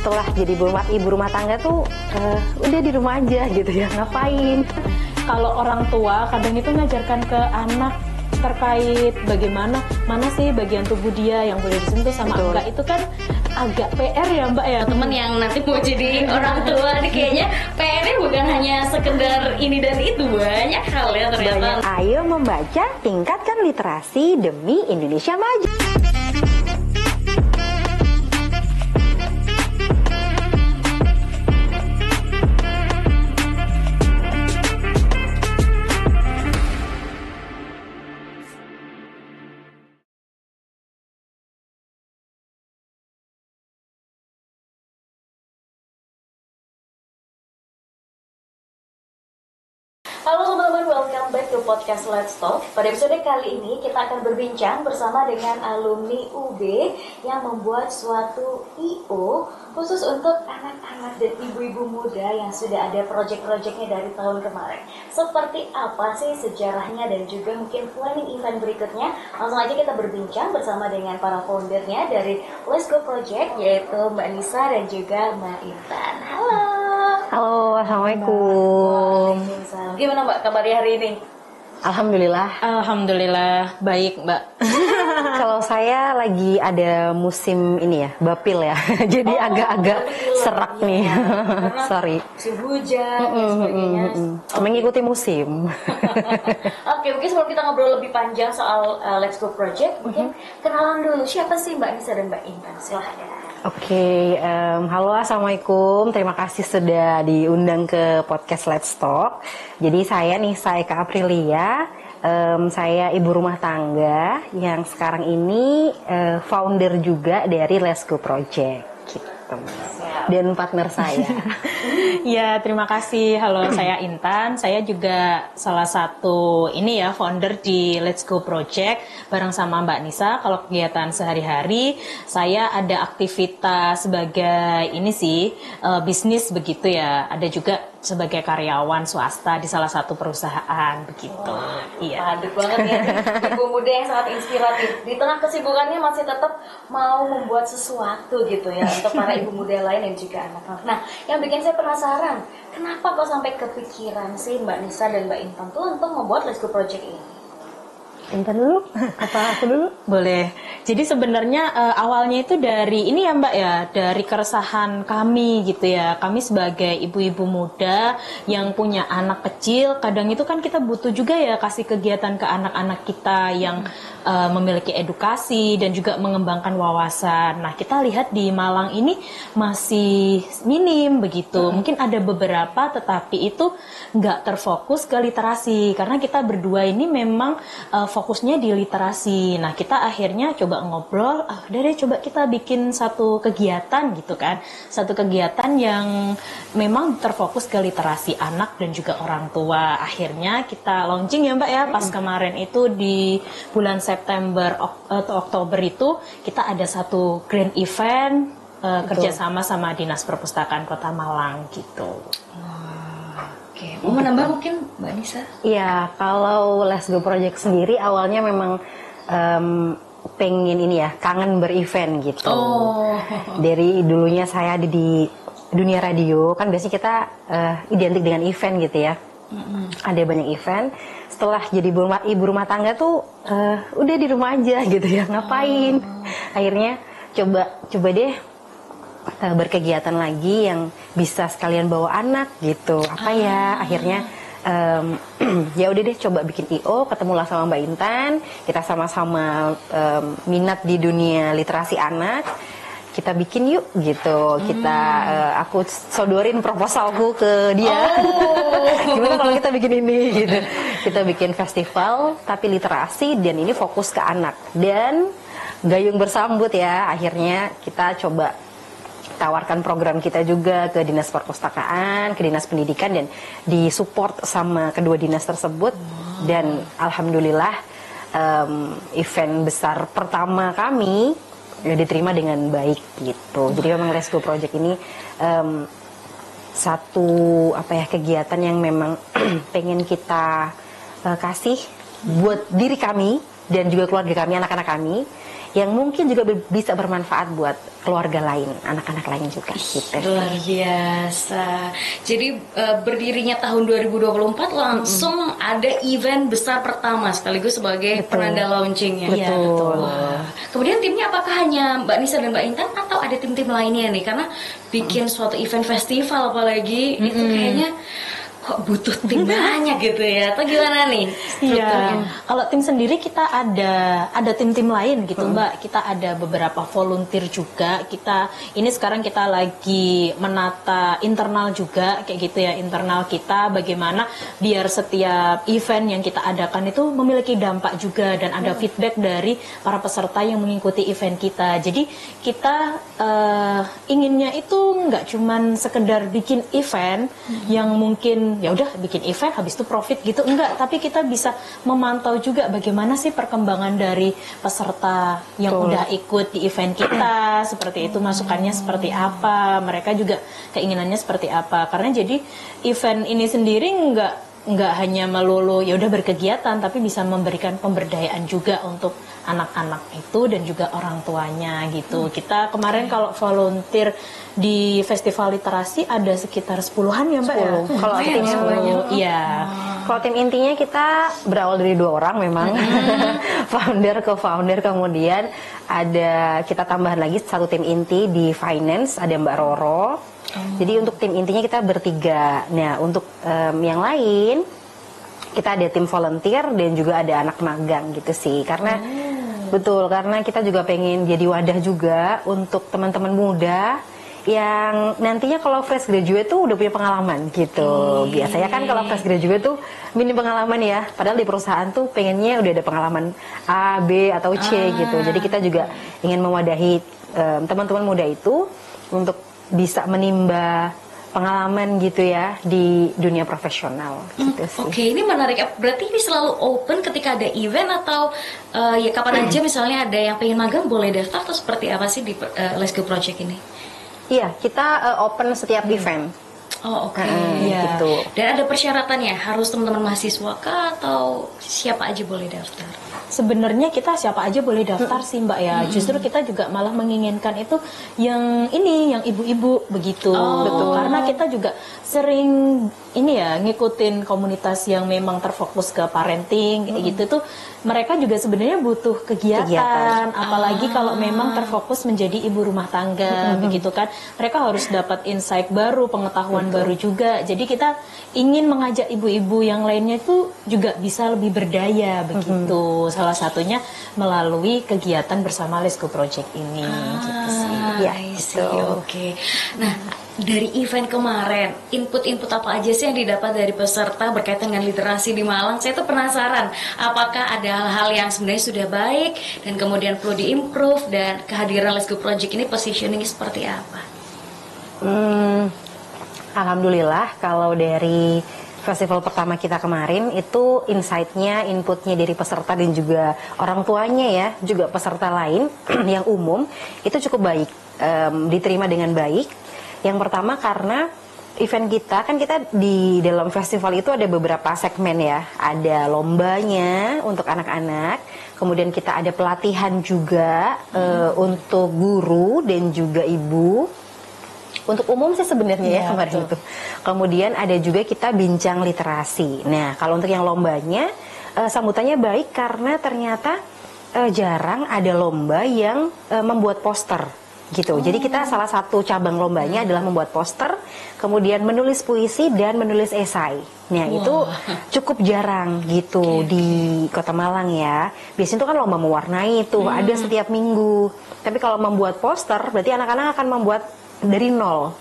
setelah jadi ibu rumah tangga tuh udah di rumah aja gitu ya, ngapain. Kalau orang tua kadang itu ngajarkan ke anak terkait bagaimana, mana sih bagian tubuh dia yang boleh disentuh sama Betul. enggak, itu kan agak PR ya Mbak ya. Temen yang nanti mau jadi orang tua nih kayaknya PR-nya bukan hanya sekedar ini dan itu, banyak hal ya ternyata. Ayo membaca, tingkatkan literasi demi Indonesia maju. Halo teman-teman, welcome back to podcast Let's Talk. Pada episode kali ini kita akan berbincang bersama dengan alumni UB yang membuat suatu I.O. khusus untuk anak-anak dan ibu-ibu muda yang sudah ada project-projectnya dari tahun kemarin. Seperti apa sih sejarahnya dan juga mungkin planning event berikutnya? Langsung aja kita berbincang bersama dengan para foundernya dari Let's Go Project, yaitu Mbak Nisa dan juga Mbak Intan. Halo. Halo, assalamualaikum. Waalaikumsalam. Gimana Mbak kabarnya hari ini? Alhamdulillah. Alhamdulillah baik Mbak. Kalau saya lagi ada musim ini ya, bapil ya, jadi agak-agak serak nih. Sorry. Musim hujan dan sebagainya. Mengikuti musim. Oke, mungkin sebelum kita ngobrol lebih panjang soal Let's Go Project, mungkin kenalan dulu siapa sih Mbak Nisa dan Mbak Intan? Silahkan. Oke, halo, assalamualaikum. Terima kasih sudah diundang ke podcast Let's Talk. Jadi saya Nisa Eka Aprilia, saya ibu rumah tangga yang sekarang ini founder juga dari Let's Go Project, gitu. Dan partner saya. Ya, terima kasih. Halo, saya Intan. Saya juga salah satu ini ya founder di Let's Go Project bareng sama Mbak Nisa. Kalau kegiatan sehari-hari saya ada aktivitas sebagai ini sih bisnis begitu ya. Ada juga sebagai karyawan swasta di salah satu perusahaan begitu. Iya. Padat banget ya, ibu muda yang sangat inspiratif. Di tengah kesibukannya masih tetap mau membuat sesuatu gitu ya untuk para ibu muda lain dan juga anak-anak. Nah, yang bikin saya penasaran, kenapa kok sampai kepikiran sih Mbak Nisa dan Mbak Intan tuh untuk membuat Let's Go Project ini? Intan dulu? Apa aku dulu? Boleh. Jadi sebenarnya awalnya itu dari ini ya Mbak ya, dari keresahan kami gitu ya. Kami sebagai ibu-ibu muda yang punya anak kecil, kadang itu kan kita butuh juga ya kasih kegiatan ke anak-anak kita yang memiliki edukasi dan juga mengembangkan wawasan. Nah, kita lihat di Malang ini masih minim begitu. Mungkin ada beberapa tetapi itu nggak terfokus ke literasi karena kita berdua ini memang fokusnya di literasi. Nah, kita akhirnya coba ngobrol, udah deh coba kita bikin satu kegiatan gitu kan. Satu kegiatan yang memang terfokus ke literasi anak dan juga orang tua. Akhirnya kita launching ya Mbak ya, pas kemarin itu di bulan September atau Oktober itu kita ada satu grand event kerjasama sama Dinas Perpustakaan Kota Malang gitu. Oke, mau menambah mungkin Mbak Nisa? Iya, kalau Let's Go Project sendiri awalnya memang pengen ini ya, kangen berevent gitu. Dari dulunya saya ada di dunia radio, kan biasanya kita identik dengan event gitu ya. Ada banyak event. Setelah jadi ibu rumah tangga tuh udah di rumah aja gitu ya, ngapain. Akhirnya coba deh berkegiatan lagi yang bisa sekalian bawa anak gitu. Apa ya? Akhirnya ya udah deh coba bikin I.O. ketemulah sama Mbak Intan. Kita sama-sama minat di dunia literasi anak. Kita bikin yuk gitu. Kita aku sodorin proposalku ke dia. Gimana kalau kita bikin ini gitu. Kita bikin festival tapi literasi dan ini fokus ke anak. Dan gayung bersambut ya. Akhirnya kita coba tawarkan program kita juga ke Dinas Perpustakaan, ke Dinas Pendidikan dan disupport sama kedua dinas tersebut. Dan alhamdulillah event besar pertama kami diterima dengan baik gitu. Jadi memang Let's Go Project ini satu kegiatan yang memang pengen kita kasih buat diri kami dan juga keluarga kami, anak-anak kami, yang mungkin juga bisa bermanfaat buat keluarga lain, anak-anak lain juga gitu. Luar biasa. Jadi berdirinya tahun 2024 langsung ada event besar pertama sekaligus sebagai penanda launchingnya. Betul. Wah. Kemudian timnya apakah hanya Mbak Nisa dan Mbak Intan atau ada tim-tim lainnya nih? Karena bikin suatu event festival apalagi itu kayaknya kok butuh tim banyak gitu ya, atau gimana nih strukturnya? Kalau tim sendiri kita ada tim-tim lain gitu Mbak. Kita ada beberapa volunteer juga. Ini sekarang kita lagi menata internal juga kayak gitu ya, internal kita bagaimana biar setiap event yang kita adakan itu memiliki dampak juga dan ada feedback dari para peserta yang mengikuti event kita. Jadi kita inginnya itu nggak cuman sekedar bikin event yang mungkin ya udah bikin event habis itu profit gitu, enggak, tapi kita bisa memantau juga bagaimana sih perkembangan dari peserta yang udah ikut di event kita, seperti itu masukannya seperti apa, mereka juga keinginannya seperti apa. Karena jadi event ini sendiri nggak hanya melulu ya udah berkegiatan, tapi bisa memberikan pemberdayaan juga untuk anak-anak itu dan juga orang tuanya gitu. Kita kemarin kalau volunteer di festival literasi ada sekitar 10-an ya Mbak 10. ya. Kalau tim 10, iya. Kalau tim intinya kita berawal dari 2 orang memang, founder, co-founder, kemudian ada kita tambahan lagi 1 tim inti di finance, ada Mbak Roro. Jadi untuk tim intinya kita bertiga. Nah untuk yang lain kita ada tim volunteer dan juga ada anak magang gitu sih. Karena betul, karena kita juga pengen jadi wadah juga untuk teman-teman muda yang nantinya kalau fresh graduate tuh udah punya pengalaman gitu. Biasanya kan kalau fresh graduate tuh minim pengalaman ya. Padahal di perusahaan tuh pengennya udah ada pengalaman A, B atau C gitu. Jadi kita juga ingin mewadahi teman-teman muda itu untuk bisa menimba pengalaman gitu ya di dunia profesional gitu sih. Oke, ini menarik. Berarti ini selalu open ketika ada event atau ya kapan aja misalnya ada yang pengen magang boleh daftar atau seperti apa sih di Let's Go Project ini? Iya, kita open setiap event. Oh oke, gitu. Dan ada persyaratannya, harus teman-teman mahasiswa kah atau siapa aja boleh daftar? Sebenarnya kita siapa aja boleh daftar sih Mbak ya. Justru kita juga malah menginginkan itu yang ibu-ibu begitu. Betul. Karena kita juga sering ngikutin komunitas yang memang terfokus ke parenting gitu tuh. Mereka juga sebenarnya butuh kegiatan. Apalagi kalau memang terfokus menjadi ibu rumah tangga begitu kan. Mereka harus dapat insight baru, pengetahuan baru juga. Jadi kita ingin mengajak ibu-ibu yang lainnya itu juga bisa lebih berdaya begitu. Salah satunya melalui kegiatan bersama Let's Go Project ini gitu sih. Ya, Oke. Nah, dari event kemarin, input-input apa aja sih yang didapat dari peserta berkaitan dengan literasi di Malang? Saya tuh penasaran, apakah ada hal-hal yang sebenarnya sudah baik dan kemudian perlu diimprove, dan kehadiran Let's Go Project ini positioning seperti apa? Alhamdulillah kalau dari festival pertama kita kemarin itu insight-nya, inputnya dari peserta dan juga orang tuanya ya, juga peserta lain yang umum itu cukup baik, diterima dengan baik. Yang pertama karena event kita kan kita di dalam festival itu ada beberapa segmen ya, ada lombanya untuk anak-anak, kemudian kita ada pelatihan juga untuk guru dan juga ibu. Untuk umum sih sebenarnya ya kemarin itu. Kemudian ada juga kita bincang literasi. Nah kalau untuk yang lombanya sambutannya baik karena ternyata jarang ada lomba yang membuat poster gitu. Jadi kita salah satu cabang lombanya adalah membuat poster, kemudian menulis puisi dan menulis esai. Nah itu cukup jarang gitu di Kota Malang ya. Biasanya itu kan lomba mewarnai tuh ada setiap minggu. Tapi kalau membuat poster berarti anak-anak akan membuat dari nol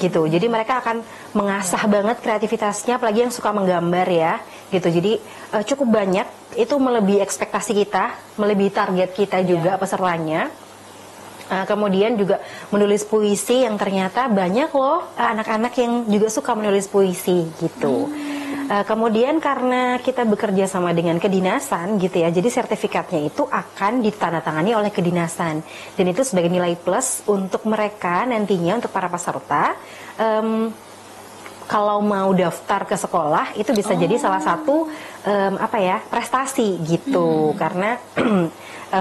gitu. Jadi mereka akan mengasah banget kreativitasnya, apalagi yang suka menggambar ya gitu. Jadi cukup banyak, itu melebihi ekspektasi kita, melebihi target kita juga pesertanya. Kemudian juga menulis puisi yang ternyata banyak loh anak-anak yang juga suka menulis puisi gitu. Kemudian karena kita bekerja sama dengan kedinasan gitu ya, jadi sertifikatnya itu akan ditandatangani oleh kedinasan, dan itu sebagai nilai plus untuk mereka nantinya, untuk para peserta kalau mau daftar ke sekolah itu bisa jadi salah satu prestasi gitu, karena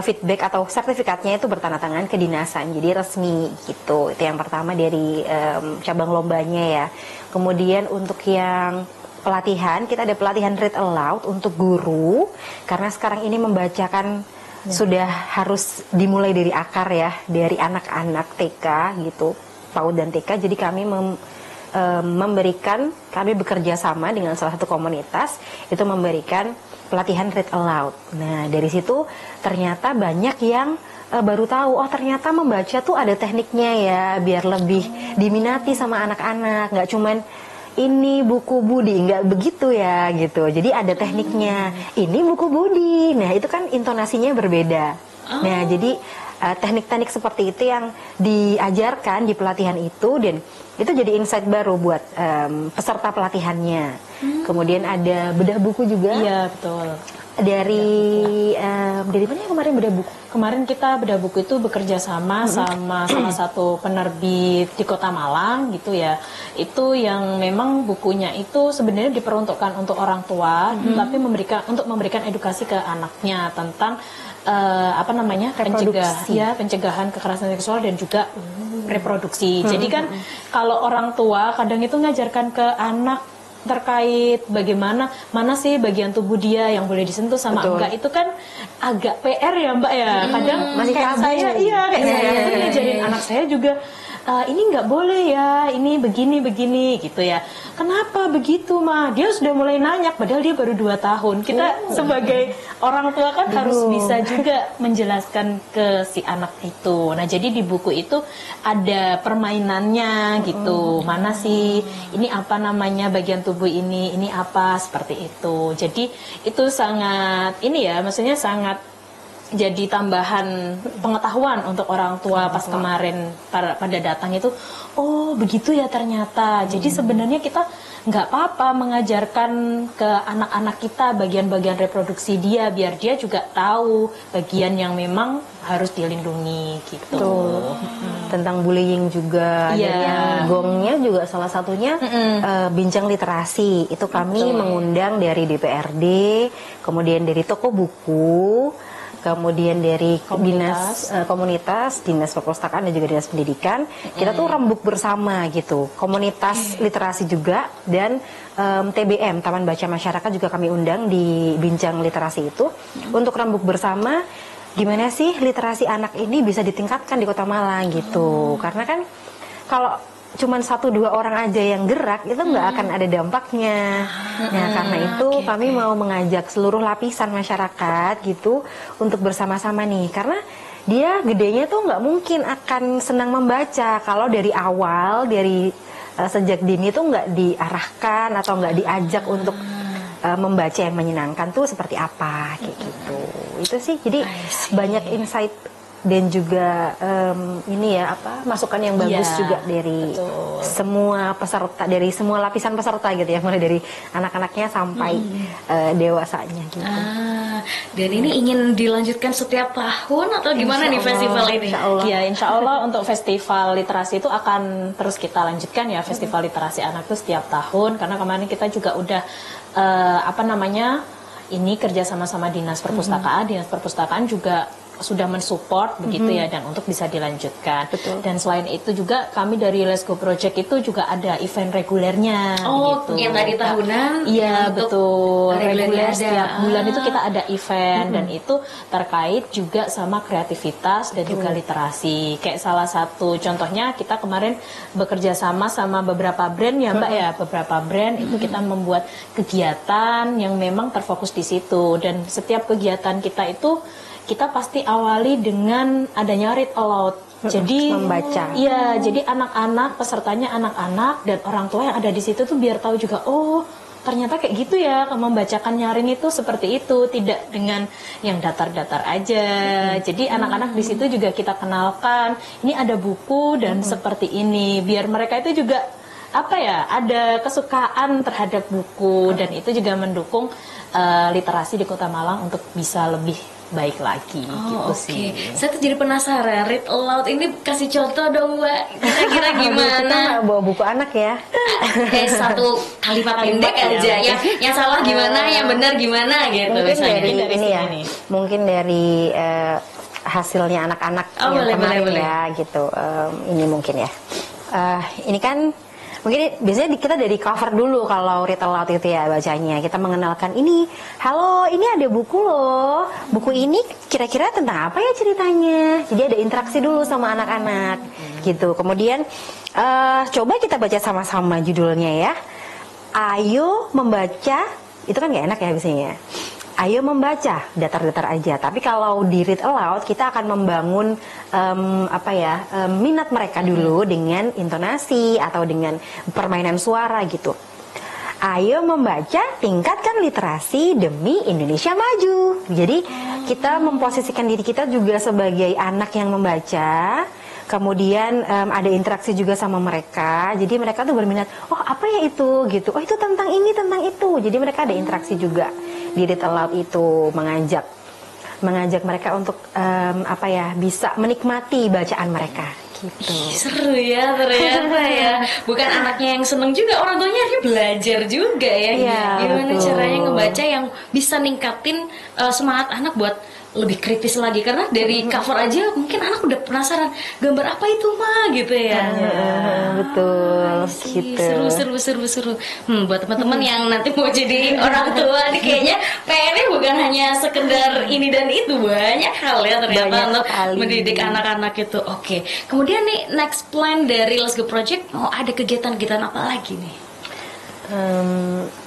feedback atau sertifikatnya itu bertanda tangan kedinasan, jadi resmi gitu. Itu yang pertama dari cabang lombanya ya. Kemudian untuk yang pelatihan, kita ada pelatihan read aloud untuk guru, karena sekarang ini membacakan sudah harus dimulai dari akar ya, dari anak-anak TK gitu, PAUD dan TK. Jadi kami kami bekerja sama dengan salah satu komunitas, itu memberikan pelatihan read aloud. Nah, dari situ ternyata banyak yang baru tahu, oh ternyata membaca tuh ada tekniknya ya, biar lebih diminati sama anak-anak, nggak cuman ini buku Budi, nggak begitu ya gitu. Jadi ada tekniknya. Ini buku Budi. Nah, itu kan intonasinya berbeda. Nah, jadi teknik-teknik seperti itu yang diajarkan di pelatihan itu, dan itu jadi insight baru buat peserta pelatihannya. Kemudian ada bedah buku juga. Iya, betul. Dari mana ya kemarin bedah buku? Kemarin kita bedah buku itu bekerja sama sama salah satu penerbit di Kota Malang gitu ya. Itu yang memang bukunya itu sebenarnya diperuntukkan untuk orang tua, tapi memberikan edukasi ke anaknya tentang pencegahan kekerasan seksual dan juga reproduksi. Jadi kan kalau orang tua kadang itu ngajarkan ke anak terkait bagaimana, mana sih bagian tubuh dia yang boleh disentuh sama enggak, itu kan agak PR ya Mbak ya. Kadang masih kayak saya saya ngajarin anak saya juga, ini nggak boleh ya, ini begini gitu ya. Kenapa begitu mah? Dia sudah mulai nanya, padahal dia baru 2 tahun. Kita sebagai orang tua kan harus bisa juga menjelaskan ke si anak itu. Nah, jadi di buku itu ada permainannya gitu. Mana sih, ini apa namanya bagian tubuh ini apa, seperti itu. Jadi itu sangat, maksudnya sangat jadi tambahan pengetahuan untuk orang tua pas kemarin pada datang itu, oh begitu ya ternyata. Jadi sebenarnya kita nggak apa-apa mengajarkan ke anak-anak kita bagian-bagian reproduksi dia, biar dia juga tahu bagian yang memang harus dilindungi gitu. Tentang bullying juga, dan yang gongnya juga salah satunya bincang literasi. Itu kami mengundang dari DPRD, kemudian dari toko buku, kemudian dari komunitas, dinas perpustakaan dan juga dinas pendidikan. Kita tuh rembuk bersama gitu, komunitas literasi juga, dan TBM, Taman Baca Masyarakat juga kami undang di bincang literasi itu, untuk rembuk bersama gimana sih literasi anak ini bisa ditingkatkan di Kota Malang gitu. Karena kan kalau cuman 1-2 orang aja yang gerak, itu nggak akan ada dampaknya. Nah, karena itu kami mau mengajak seluruh lapisan masyarakat gitu untuk bersama-sama nih, karena dia gedenya tuh nggak mungkin akan senang membaca kalau dari awal, dari sejak dini tuh nggak diarahkan atau nggak diajak untuk membaca yang menyenangkan tuh seperti apa kayak gitu. Itu sih, jadi banyak insight dan juga masukan yang bagus juga dari semua peserta, dari semua lapisan peserta gitu ya, mulai dari anak-anaknya sampai dewasanya gitu. Dan ini ingin dilanjutkan setiap tahun atau gimana nih festival ini? Insya Allah untuk festival literasi itu akan terus kita lanjutkan ya, festival literasi anak itu setiap tahun, karena kemarin kita juga udah ini kerja sama dinas perpustakaan juga sudah mensupport begitu ya, dan untuk bisa dilanjutkan. Dan selain itu juga kami dari Let's Go Project itu juga ada event regulernya gitu. Yang tadi tahunan? Iya, betul. Reguler setiap bulan itu kita ada event, dan itu terkait juga sama kreativitas dan juga literasi. Kayak salah satu contohnya, kita kemarin bekerja sama beberapa brand ya Mbak ya, beberapa brand itu kita membuat kegiatan yang memang terfokus di situ, dan setiap kegiatan kita itu kita pasti awali dengan adanya read aloud. Jadi membaca. Iya, jadi anak-anak, pesertanya anak-anak dan orang tua yang ada di situ tuh biar tahu juga, oh ternyata kayak gitu ya, membacakan nyaring itu seperti itu, tidak dengan yang datar-datar aja. Jadi anak-anak di situ juga kita kenalkan, ini ada buku dan seperti ini, biar mereka itu juga ada kesukaan terhadap buku, dan itu juga mendukung literasi di Kota Malang untuk bisa lebih baik lagi gitu sih. Saya tuh jadi penasaran, read aloud ini kasih contoh dong Mbak, kira-kira gimana? Kita nggak bawa buku anak ya. satu kalimat pendek aja yang salah gimana, yang benar gimana gitu. Mungkin misalnya. dari Dari ini ya, sini. mungkin dari hasilnya anak-anak yang boleh, kemarin boleh. ya gitu. Ini mungkin ya. Ini kan mungkin biasanya kita dari cover dulu kalau read aloud itu ya bacanya. Kita mengenalkan ini, halo ini ada buku loh. Buku ini kira-kira tentang apa ya ceritanya. Jadi ada interaksi dulu sama anak-anak gitu. Kemudian coba kita baca sama-sama judulnya ya. Ayo membaca, itu kan gak enak ya biasanya. Ayo membaca, datar-datar aja. Tapi kalau di read aloud kita akan membangun minat mereka dulu dengan intonasi atau dengan permainan suara gitu. Ayo membaca, tingkatkan literasi demi Indonesia maju. Jadi kita memposisikan diri kita juga sebagai anak yang membaca. Kemudian ada interaksi juga sama mereka. Jadi mereka tuh berminat, oh apa ya itu gitu. Oh itu tentang ini, tentang itu. Jadi mereka ada interaksi juga di read aloud itu, mengajak mereka untuk bisa menikmati bacaan mereka gitu. Seru ya ternyata ya. Bukan anaknya yang seneng juga, orang tuanya akhirnya belajar juga ya. Iya, Gimana betul. caranya ngebaca yang bisa ningkatin semangat anak buat lebih kritis lagi, karena dari cover aja mungkin anak udah penasaran gambar apa itu mah gitu ya. Betul Sih, gitu. seru. Buat teman-teman yang nanti mau jadi orang tua nih kayaknya PR-nya bukan hanya sekedar ini dan itu, banyak hal ya ternyata Banyak untuk sekali. mendidik anak-anak itu. Oke. Kemudian nih next plan dari Let's Go Project mau ada kegiatan-kegiatan apa lagi nih?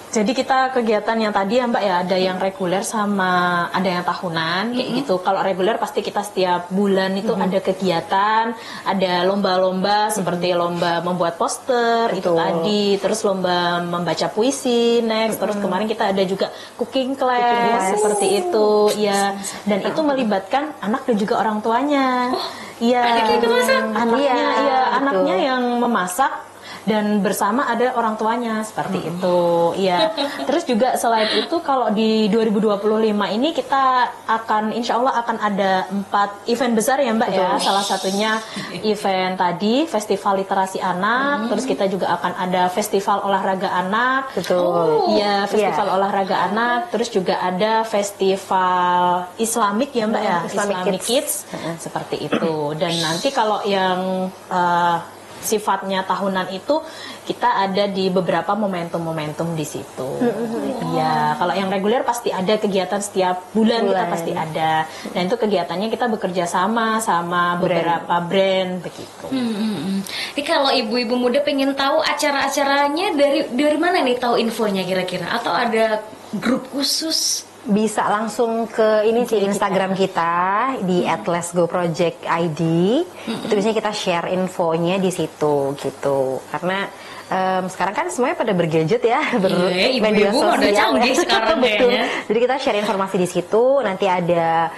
Jadi kita kegiatan yang tadi ya Mbak ya, ada yang reguler sama ada yang tahunan kayak gitu. Kalau reguler pasti kita setiap bulan itu ada kegiatan, ada lomba-lomba seperti lomba membuat poster itu Betul. tadi, terus lomba membaca puisi next, terus kemarin kita ada juga cooking class seperti itu ya. Dan itu melibatkan anak dan juga orang tuanya. Iya. anaknya ikut masak? Anaknya Iya, iya, betul. anaknya yang memasak dan bersama ada orang tuanya seperti itu ya. Terus juga selain itu kalau di 2025 ini kita akan insya Allah akan ada 4 event besar ya Mbak ya. Salah satunya event tadi festival literasi anak, terus kita juga akan ada festival olahraga anak. Betul. Iya, festival olahraga anak, terus juga ada festival Islamik ya Mbak ya, Islamic Kids. Seperti itu. Dan nanti kalau yang sifatnya tahunan itu kita ada di beberapa momentum-momentum di situ. Iya, kalau yang reguler pasti ada kegiatan setiap bulan kita pasti ada. Dan itu kegiatannya kita bekerja sama beberapa brand begitu. Ini kalau ibu-ibu muda pengen tahu acara-acaranya dari mana nih tahu infonya kira-kira? Atau ada grup khusus? Bisa langsung ke ini sih Instagram kita di @letsgoproject_id. Itu biasanya kita share infonya di situ gitu. Karena sekarang kan semuanya pada bergadget ya, Iya, bermedia ibu-ibu udah canggih sekarang Betul. kayaknya. Jadi kita share informasi di situ. Nanti ada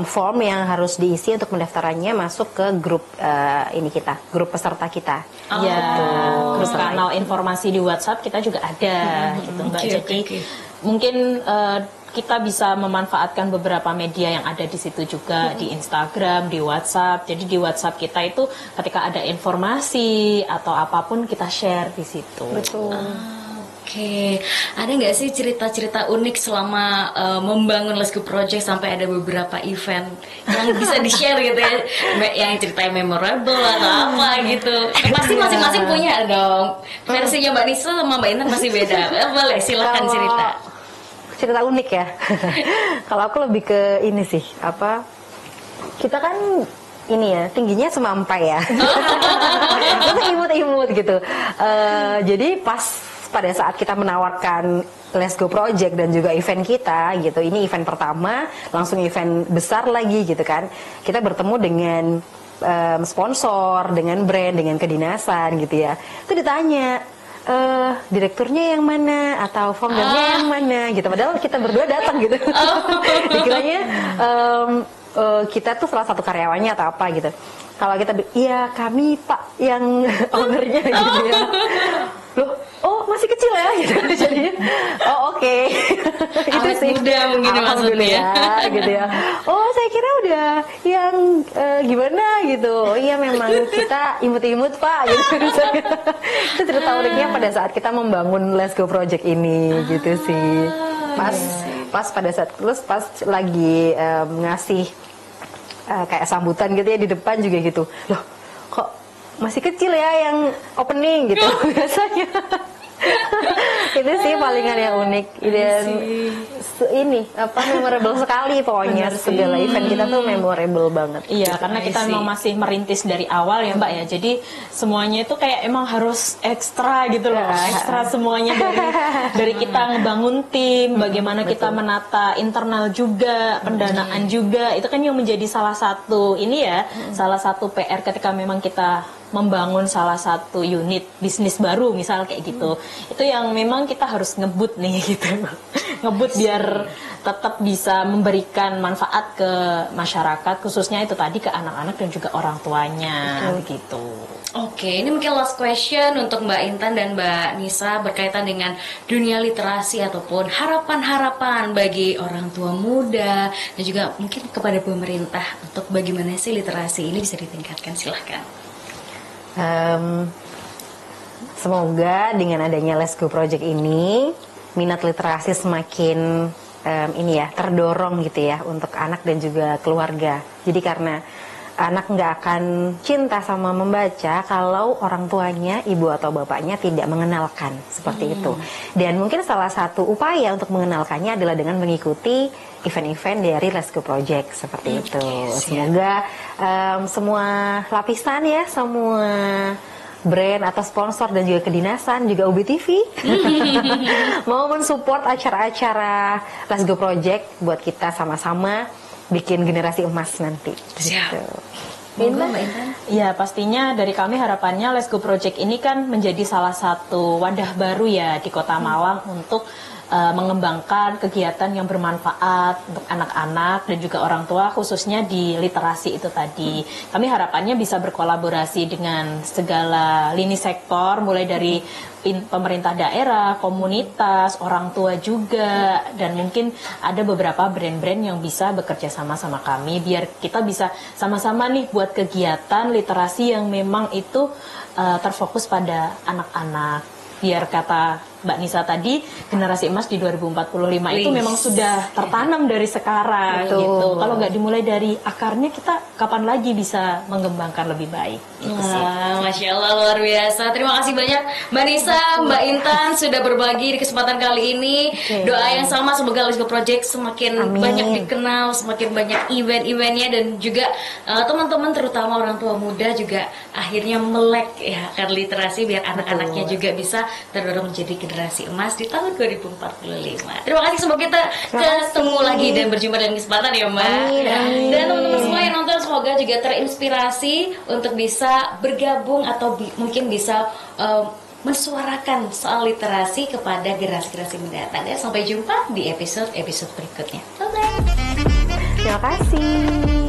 form yang harus diisi untuk pendaftarannya masuk ke grup ini kita, grup peserta kita. Iya, terus Betul. kanal informasi di WhatsApp kita juga ada gitu Mbak. Oke, Jadi oke. mungkin kita bisa memanfaatkan beberapa media yang ada di situ juga, di Instagram, di WhatsApp. Jadi di WhatsApp kita itu ketika ada informasi atau apapun kita share di situ. Betul. Oke, ada nggak sih cerita-cerita unik selama membangun Let's Go Project sampai ada beberapa event yang bisa di-share gitu ya, yang ceritanya memorable atau apa gitu? Pasti masing-masing punya dong. Versinya Mbak Nisa sama Mbak Intan pasti beda. Boleh, silakan Kalau cerita. cerita unik ya. Kalau aku lebih ke ini sih, kita kan ini ya tingginya semampai ya, terus imut-imut gitu. Jadi pas pada saat kita menawarkan Let's Go Project dan juga event kita gitu, ini event pertama, langsung event besar lagi gitu kan. Kita bertemu dengan sponsor, dengan brand, dengan kedinasan gitu ya. Itu ditanya, direkturnya yang mana atau foundernya yang mana gitu, padahal kita berdua datang gitu. Dikiranya kita tuh salah satu karyawannya atau apa gitu. Kalau kita iya kami pak yang ownernya gitu ya. Loh, oh oh masih kecil ya gitu. Jadinya oh oke. Itu Awet muda mungkin maksudnya. Gitu ya. Oh saya kira udah yang gimana gitu. Oh iya memang kita imut-imut Pak gitu. Itu cerita uniknya pada saat kita membangun Let's Go Project ini gitu sih. Pas pada saat pas lagi ngasih kayak sambutan gitu ya di depan juga gitu. Loh kok masih kecil ya yang opening gitu biasanya. Itu sih palingan yang unik dan ini memorable sekali pokoknya. Segala event kita tuh memorable banget. Iya, karena kita memang masih merintis dari awal ya Mbak ya. Jadi semuanya itu kayak emang harus ekstra gitu loh. Ekstra semuanya dari kita ngebangun tim, bagaimana kita menata internal juga, pendanaan juga. Itu kan yang menjadi salah satu ini ya, salah satu PR ketika memang kita membangun salah satu unit bisnis baru misal kayak gitu. Itu yang memang kita harus ngebut nih gitu. Ngebut biar tetap bisa memberikan manfaat ke masyarakat, khususnya itu tadi ke anak-anak dan juga orang tuanya gitu. Oke, ini mungkin last question untuk Mbak Intan dan Mbak Nisa berkaitan dengan dunia literasi ataupun harapan-harapan bagi orang tua muda dan juga mungkin kepada pemerintah untuk bagaimana sih literasi ini bisa ditingkatkan. Silahkan. Semoga dengan adanya Let's Go Project ini minat literasi semakin terdorong gitu ya untuk anak dan juga keluarga. Jadi karena anak nggak akan cinta sama membaca kalau orang tuanya, ibu atau bapaknya tidak mengenalkan seperti itu. Dan mungkin salah satu upaya untuk mengenalkannya adalah dengan mengikuti event-event dari Let's Go Project seperti itu. Semoga semua lapisan ya, semua brand atau sponsor dan juga kedinasan juga UBTV mau mensupport acara-acara Let's Go Project buat kita sama-sama bikin generasi emas nanti. Gitu. Ya pastinya dari kami harapannya Let's Go Project ini kan menjadi salah satu wadah baru ya di Kota Malang untuk mengembangkan kegiatan yang bermanfaat untuk anak-anak dan juga orang tua khususnya di literasi itu tadi. Kami harapannya bisa berkolaborasi dengan segala lini sektor mulai dari pemerintah daerah, komunitas, orang tua juga, dan mungkin ada beberapa brand-brand yang bisa bekerja sama kami biar kita bisa sama-sama nih buat kegiatan literasi yang memang itu terfokus pada anak-anak. Biar kata Mbak Nisa tadi, generasi emas di 2045 itu memang sudah tertanam dari sekarang gitu. Kalau nggak dimulai dari akarnya, kita kapan lagi bisa mengembangkan lebih baik? Masya Allah, luar biasa. Terima kasih banyak Mbak Nisa, Mbak Intan sudah berbagi di kesempatan kali ini. Doa yang sama, semoga Let's Go Project semakin banyak dikenal, semakin banyak event-eventnya, dan juga teman-teman terutama orang tua muda juga akhirnya melek ya akan literasi biar anak-anaknya juga bisa terdorong menjadi generasi emas di tahun 2045. Terima kasih, semoga kita ketemu lagi dan berjumpa dalam kesempatan ya Mbak. Dan teman-teman semua yang nonton semoga juga terinspirasi untuk bisa bergabung atau mungkin bisa mensuarakan soal literasi kepada generasi-generasi mendatang. Dan sampai jumpa di episode berikutnya. Bye-bye. Terima kasih.